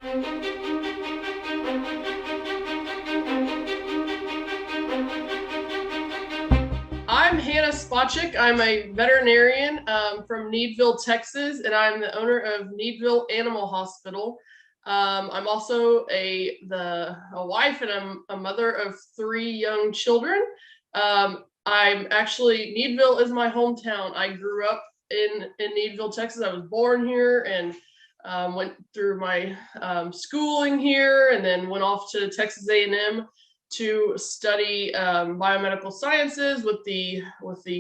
I'm Hannah Spacek. I'm a veterinarian from Needville, Texas, and I'm the owner of Needville Animal Hospital. I'm also a wife, and I'm a mother of 3 young children. I'm actually, Needville is my hometown. I grew up in Needville, Texas. I was born here and went through my schooling here, and then went off to Texas A&M to study biomedical sciences with the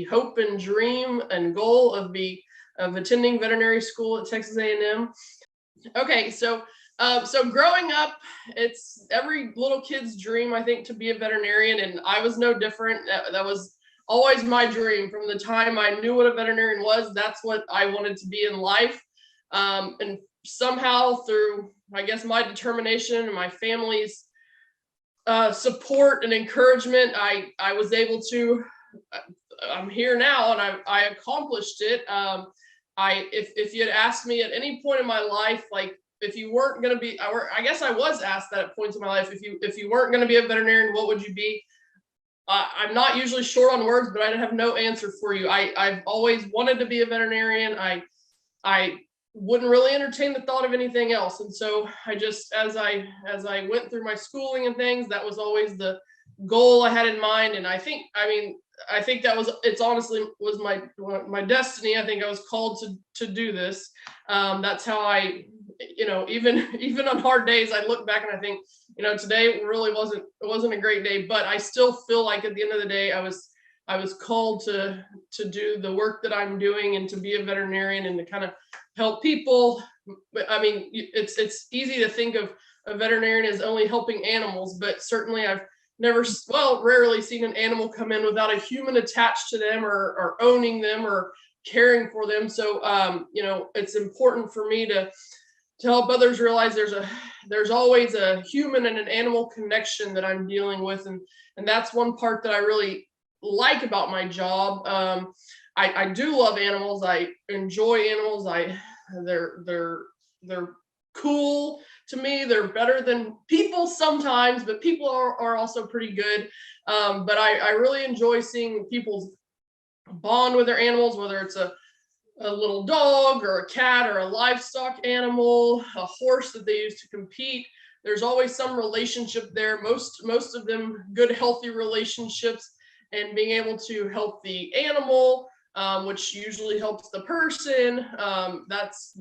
hope and dream and goal of attending veterinary school at Texas A&M. Okay, so growing up, it's every little kid's dream, I think, to be a veterinarian, and I was no different. That was always my dream from the time I knew what a veterinarian was. That's what I wanted to be in life. And somehow, through, I guess, my determination and my family's support and encouragement, I was able to, I'm here now, and I accomplished it. If you had asked me at any point in my life, like, if you weren't going to be, I guess I was asked that at points in my life, if you weren't going to be a veterinarian, what would you be? I'm not usually short on words, but I have no answer for you. I've always wanted to be a veterinarian. I wouldn't really entertain the thought of anything else. And so I just, as I went through my schooling and things, that was always the goal I had in mind. And I think it's honestly was my destiny. I think I was called to do this. That's how I, even on hard days, I look back and I think, today really wasn't a great day, but I still feel like at the end of the day, I was called to do the work that I'm doing and to be a veterinarian and to kind of help people. I mean, it's easy to think of a veterinarian as only helping animals, but certainly I've rarely seen an animal come in without a human attached to them or owning them or caring for them. So, it's important for me to help others realize there's always a human and an animal connection that I'm dealing with. And that's one part that I really like about my job. I do love animals. I enjoy animals. They're cool to me. They're better than people sometimes, but people are also pretty good. But I really enjoy seeing people bond with their animals, whether it's a little dog or a cat or a livestock animal, a horse that they use to compete. There's always some relationship there. Most of them good, healthy relationships, and being able to help the animal, which usually helps the person. That's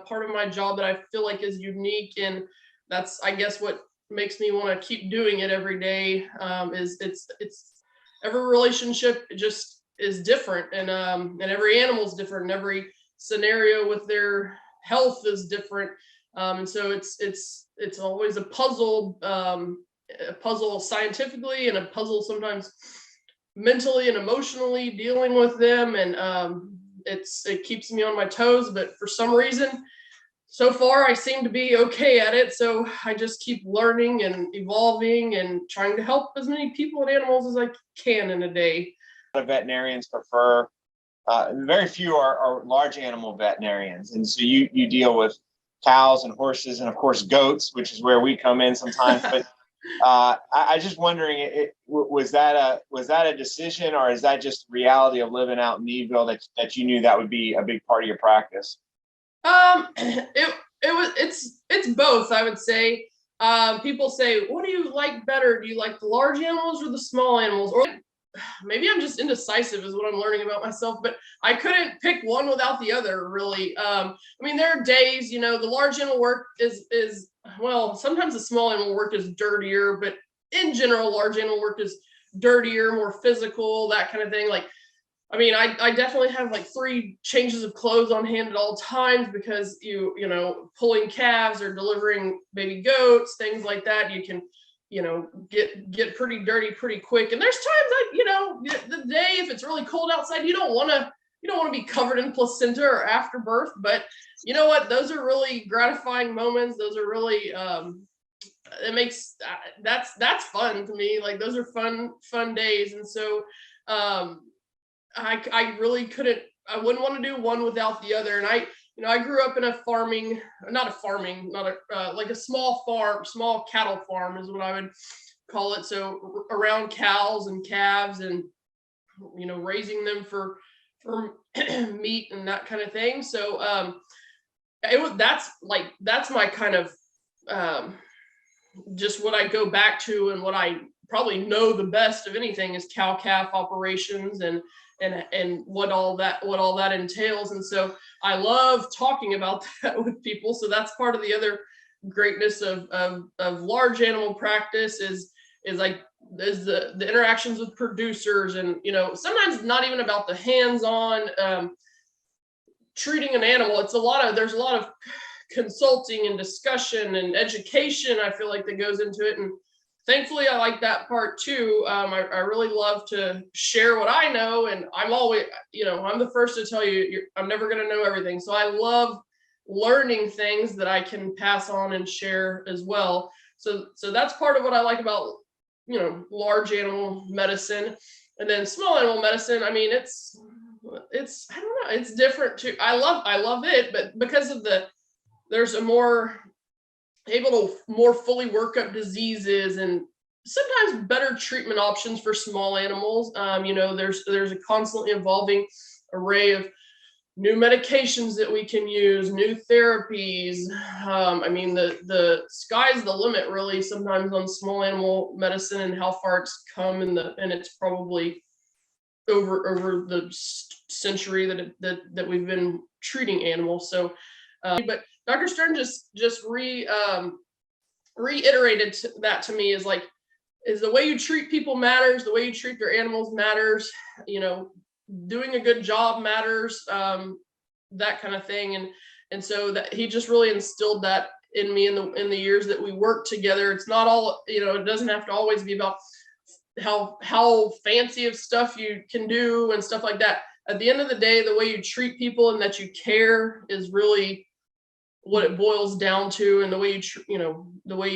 part of my job that I feel like is unique, and that's, I guess, what makes me want to keep doing it every day. Is it's every relationship just is different, and every animal is different, and every scenario with their health is different. And so it's always a puzzle scientifically, and a puzzle sometimes mentally and emotionally dealing with them. And it keeps me on my toes, but for some reason, so far I seem to be okay at it. So I just keep learning and evolving and trying to help as many people and animals as I can in a day. A lot of veterinarians prefer, very few are large animal veterinarians. And so you deal with cows and horses and, of course, goats, which is where we come in sometimes. But I just wondering, was that a decision, or is that just reality of living out in Needville that you knew that would be a big part of your practice? It's both, I would say. People say, what do you like better? Do you like the large animals or the small animals? Or maybe I'm just indecisive is what I'm learning about myself, but I couldn't pick one without the other, really. I mean, there are days, the large animal work is well, sometimes the small animal work is dirtier, but in general, large animal work is dirtier, more physical, that kind of thing. Like, I mean, I definitely have like 3 changes of clothes on hand at all times, because pulling calves or delivering baby goats, things like that, you can, get pretty dirty pretty quick. And there's times that, the day, if it's really cold outside, you don't want to be covered in placenta or after birth. But you know what? Those are really gratifying moments. Those are really, it makes, that's fun to me. Like, those are fun days. And so, I really couldn't, I wouldn't want to do one without the other. And I grew up in a farming, not a farming, not a like a small farm, small cattle farm is what I would call it. So around cows and calves, and raising them for meat and that kind of thing. So that's my kind of just what I go back to, and what I probably know the best of anything is cow calf operations, and what all that entails. And so I love talking about that with people. So that's part of the other greatness of large animal practice is the interactions with producers, and sometimes not even about the hands-on treating an animal. There's a lot of consulting and discussion and education, I feel like, that goes into it. And thankfully I like that part too. I really love to share what I know, and I'm always, I'm the first to tell you, I'm never going to know everything. So I love learning things that I can pass on and share as well. So that's part of what I like about, large animal medicine. And then small animal medicine, I mean, it's I don't know, it's different too. I love it, but because of there's a more able to more fully work up diseases, and sometimes better treatment options for small animals. There's a constantly evolving array of new medications that we can use, new therapies. I mean, the sky's the limit really sometimes on small animal medicine, and how far it's come, and it's probably over the century that we've been treating animals. So, but Dr. Stern just reiterated that to me, is the way you treat people matters, the way you treat their animals matters, doing a good job matters, that kind of thing. And so that he just really instilled that in me in the years that we worked together. It's not all, it doesn't have to always be about how fancy of stuff you can do and stuff like that. At the end of the day, the way you treat people and that you care is really what it boils down to, and the way the way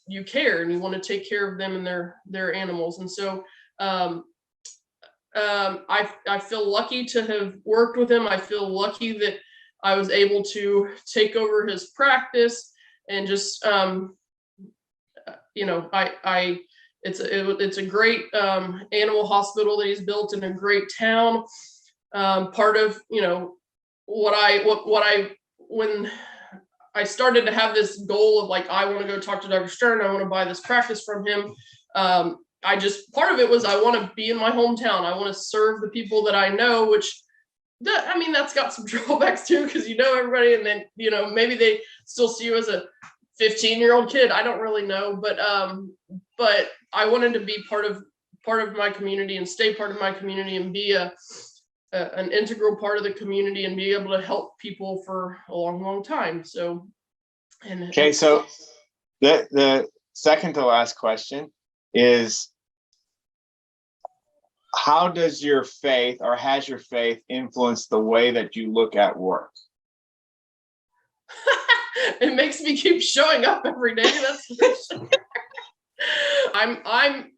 you care, and you want to take care of them and their animals. And so I feel lucky to have worked with him. I feel lucky that I was able to take over his practice, and just it's a great animal hospital that he's built in a great town. Part of when I started to have this goal of I want to go talk to Dr. Stern, I want to buy this practice from him. Part of it was I want to be in my hometown. I want to serve the people that I know, which that's got some drawbacks too, because everybody, and then maybe they still see you as a 15-year-old kid. I don't really know, but I wanted to be part of my community, and stay part of my community, and be an integral part of the community, and be able to help people for a long, long time. So, okay. So the second to last question is, how does your faith, or has your faith, influenced the way that you look at work? It makes me keep showing up every day. That's for sure. I'm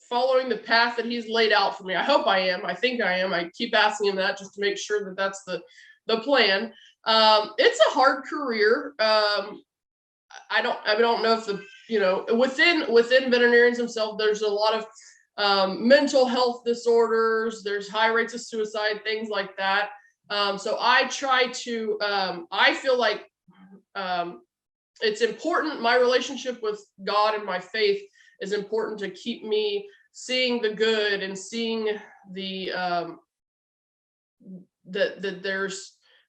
following the path that he's laid out for me. I hope I am. I think I am. I keep asking him that just to make sure that that's the plan. It's a hard career. I don't know if within veterinarians themselves, there's a lot of mental health disorders. There's high rates of suicide, things like that. So I try to, I feel like it's important. My relationship with God and my faith is important to keep me seeing the good, and seeing that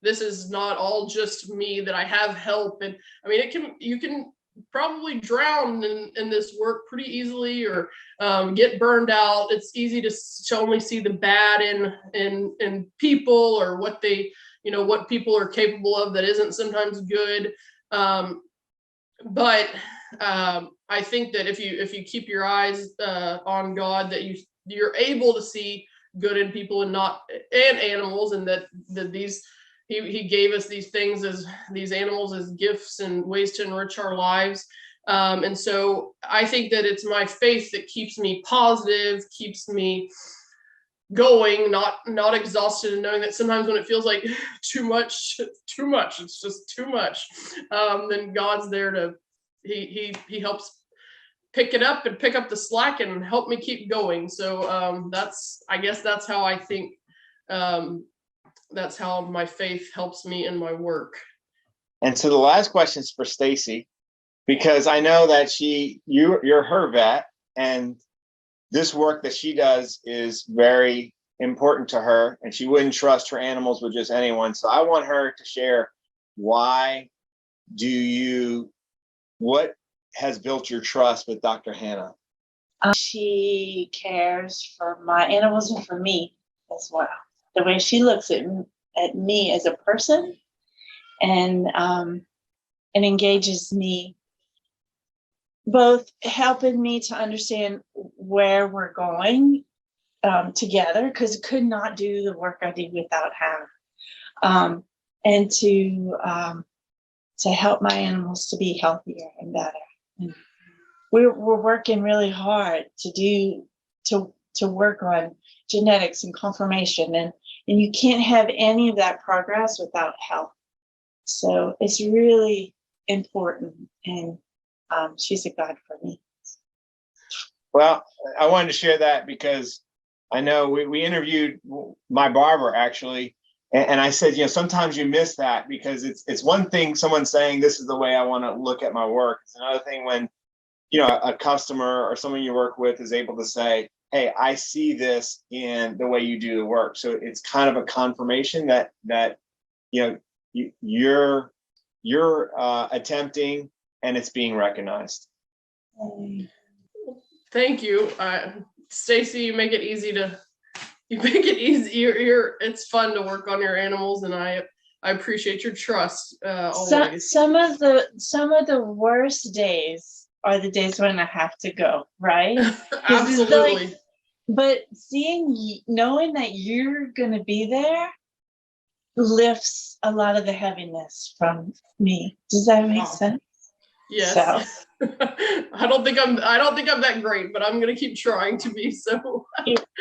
this is not all just me, that I have help. And I mean, you can probably drown in this work pretty easily, or get burned out. It's easy to only see the bad in people, or what what people are capable of that isn't sometimes good. But I think that if you keep your eyes on God, that you're able to see good in people, and animals, and that these he gave us these animals as gifts and ways to enrich our lives. And so I think that it's my faith that keeps me positive, keeps me going, not exhausted, and knowing that sometimes when it feels like too much, it's just too much. Then God's there to, he helps pick it up and pick up the slack and help me keep going. So I guess that's how I think. That's how my faith helps me in my work. And so the last question is for Stacy, because I know that you're her vet, and this work that she does is very important to her, and she wouldn't trust her animals with just anyone. So I want her to share, what has built your trust with Dr. Hannah? She cares for my animals and for me as well. The way she looks at me as a person, and engages me, both helping me to understand where we're going together, because I could not do the work I do without her, and to help my animals to be healthier and better. And we're working really hard to work on genetics and conformation, and you can't have any of that progress without health. So it's really important, and she's a God for me. Well, I wanted to share that because I know we interviewed my barber, actually, and I said, sometimes you miss that, because it's one thing someone saying this is the way I want to look at my work. It's another thing when a customer or someone you work with is able to say, hey, I see this in the way you do the work. So it's kind of a confirmation that you're attempting, and it's being recognized. Thank you, Stacy. You make it easy. It's fun to work on your animals, and I appreciate your trust always. Some of the worst days are the days when I have to go, right? Absolutely. But knowing that you're going to be there lifts a lot of the heaviness from me. Does that make sense? Yes. So. I don't think I'm that great, but I'm going to keep trying to be. So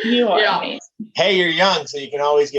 you are. Yeah. Amazing. Hey, you're young, so you can always get